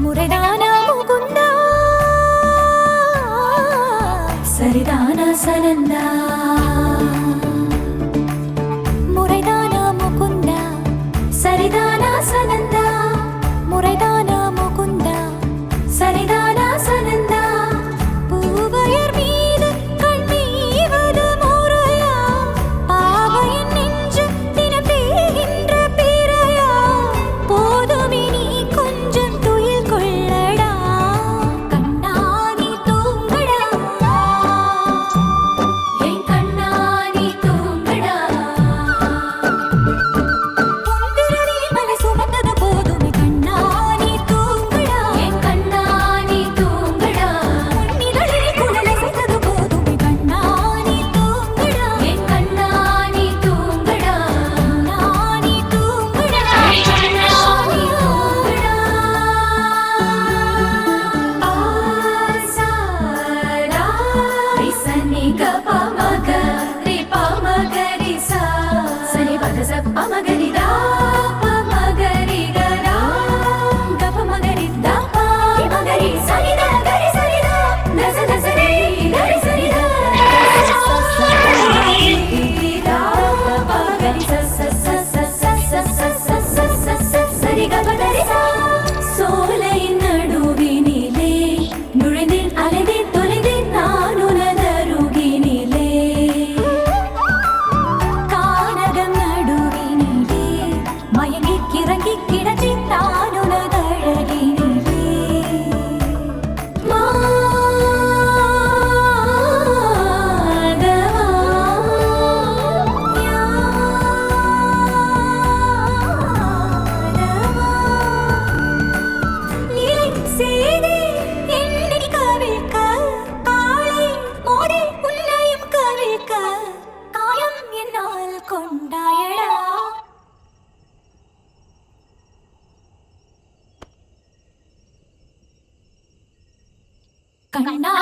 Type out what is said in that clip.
முறைதானா முகுந்தா சரிதானா சனந்தா முறைதானா முகுந்தா சரிதானா சனந்தா முறைதானா முகுந்தா சரிதானா சனந்தா பூவையர் மீது கண்ணீவது முறையா பாவையின் நெஞ்சு தினம் தேகின்ற பிறையா போதுமே நீ கொஞ்சம் துயில் கொள்ளடா கண்ணாடி தூங்கடா என் கண்ணாடி தூங்கடா பொன்விரலில் மலை சுமந்தது போதுமே கண்ணாடி தூங்கடா என் கண்ணாடி தூங்கடா பொன்னிதழில் குழலை செய்தது போதுமே கண்ணாடி தூங்கடா என் கண்ணாடி தூங்கடா கண்ணாடி தூங்கடா கண்ணாடி தூங்கடா ஆசாரா ரிசனி கபமக ரிபமகரிசா சனி பதச பமகரிதா பமகரிகரா கபமகரிதா பமகரி சனிதா கரி சனிதா தச தசரி கரி சனிதா சனிதா பமகரி ச சரி கபதரிசா சோலையின் நடுவினிலே நுழைந்தேன் அலைந்தேன் தொலைந்தேன் நான் உனதருகினிலே கானகம் நடுவினிலே மயங்கி கிறங்கி கிடந்தேன் நான் உனதழகினிலே மாதவா யாதவா நிலை செய்தே என்னை கவிழ்க்க காலை மோதி உன்னையும் கவிழ்க்க காயம் என்னால் கொண்டாயடா கண்ணா